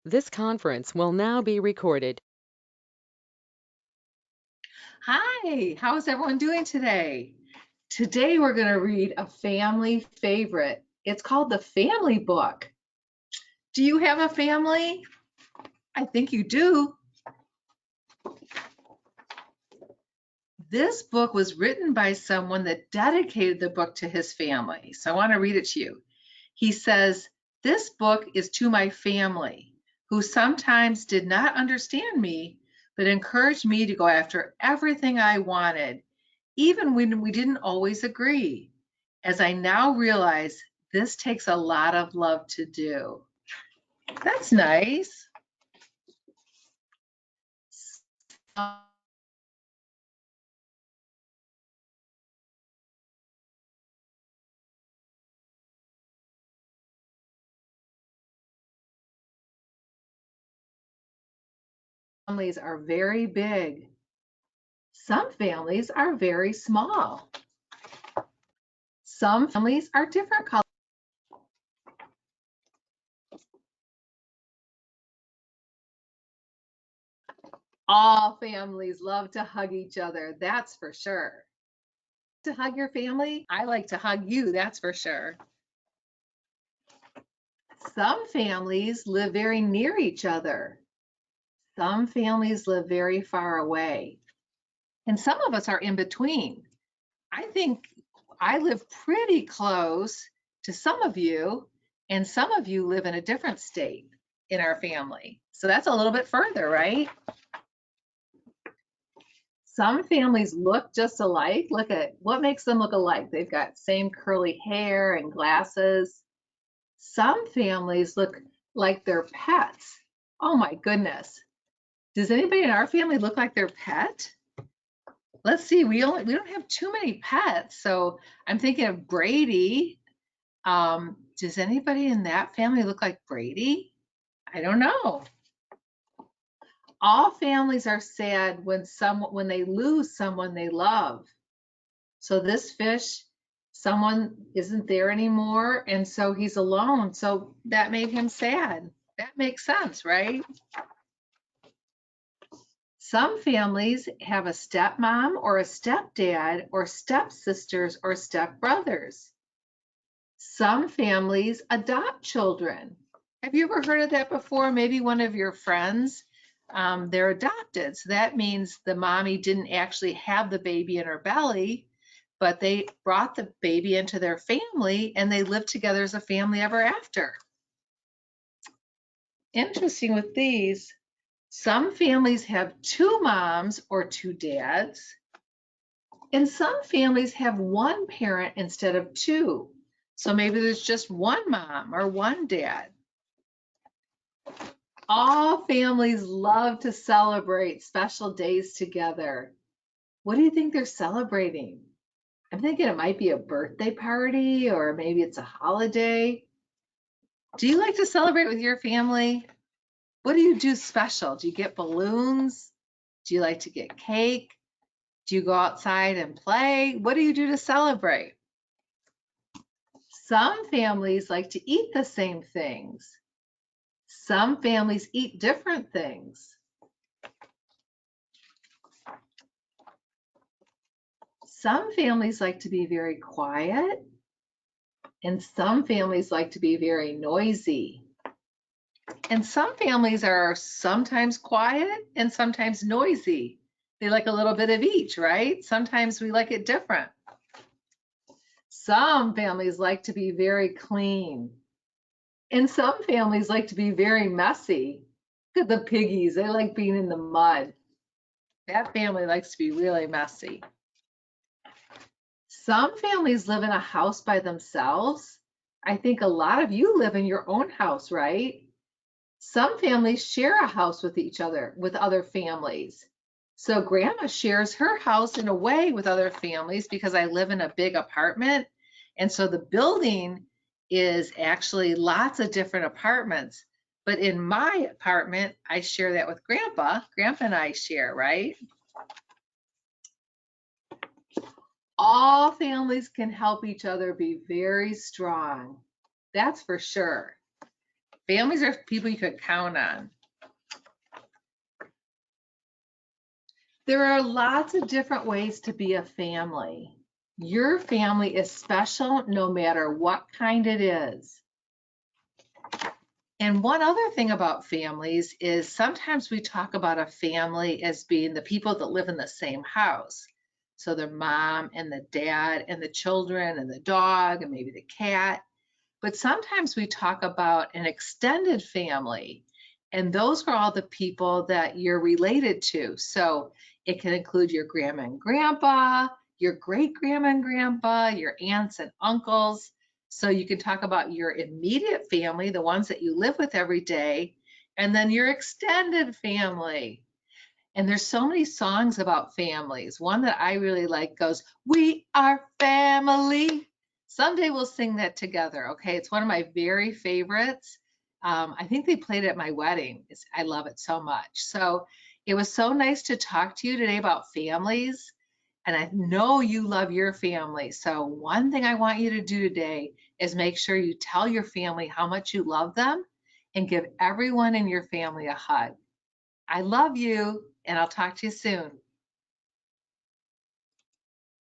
This conference will now be recorded. Hi, how's everyone doing today? Today we're going to read a family favorite. It's called The Family Book. Do you have a family? I think you do. This book was written by someone that dedicated the book to his family. So I want to read it to you. He says, "This book is to my family, who sometimes did not understand me, but encouraged me to go after everything I wanted, even when we didn't always agree. As I now realize, this takes a lot of love to do." That's nice. Families are very big. Some families are very small. Some families are different colors. All families love to hug each other, that's for sure. To hug your family? I like to hug you, that's for sure. Some families live very near each other. Some families live very far away. And some of us are in between. I think I live pretty close to some of you, and some of you live in a different state in our family. So that's a little bit further, right? Some families look just alike. Look at what makes them look alike. They've got same curly hair and glasses. Some families look like they're pets. Oh my goodness. Does anybody in our family look like their pet? Let's see, we don't have too many pets. So I'm thinking of Brady. Does anybody in that family look like Brady? I don't know. All families are sad when they lose someone they love. So this fish, someone isn't there anymore, and so he's alone. So that made him sad. That makes sense, right? Some families have a stepmom or a stepdad or stepsisters or stepbrothers. Some families adopt children. Have you ever heard of that before? Maybe one of your friends, they're adopted. So that means the mommy didn't actually have the baby in her belly, but they brought the baby into their family and they lived together as a family ever after. Interesting with these. Some families have two moms or two dads, and some families have one parent instead of two. So maybe there's just one mom or one dad. All families love to celebrate special days together. What do you think they're celebrating? I'm thinking it might be a birthday party or maybe it's a holiday. Do you like to celebrate with your family? What do you do special? Do you get balloons? Do you like to get cake? Do you go outside and play? What do you do to celebrate? Some families like to eat the same things. Some families eat different things. Some families like to be very quiet, and some families like to be very noisy. And some families are sometimes quiet and sometimes noisy. They like a little bit of each, right? Sometimes we like it different. Some families like to be very clean, and some families like to be very messy. Look at the piggies, they like being in the mud. That family likes to be really messy. Some families live in a house by themselves. I think a lot of you live in your own house, right? Some families share a house with each other, with other families. So grandma shares her house in a way with other families because I live in a big apartment. And so the building is actually lots of different apartments. But in my apartment, I share that with grandpa. Grandpa and I share, right? All families can help each other be very strong. That's for sure. Families are people you could count on. There are lots of different ways to be a family. Your family is special no matter what kind it is. And one other thing about families is sometimes we talk about a family as being the people that live in the same house. So the mom and the dad and the children and the dog and maybe the cat. But sometimes we talk about an extended family, and those are all the people that you're related to. So it can include your grandma and grandpa, your great grandma and grandpa, your aunts and uncles. So you can talk about your immediate family, the ones that you live with every day, and then your extended family. And there's so many songs about families. One that I really like goes, "We are family." Someday we'll sing that together, okay? It's one of my very favorites. I think they played it at my wedding. I love it so much. So it was so nice to talk to you today about families. And I know you love your family. So one thing I want you to do today is make sure you tell your family how much you love them and give everyone in your family a hug. I love you, and I'll talk to you soon.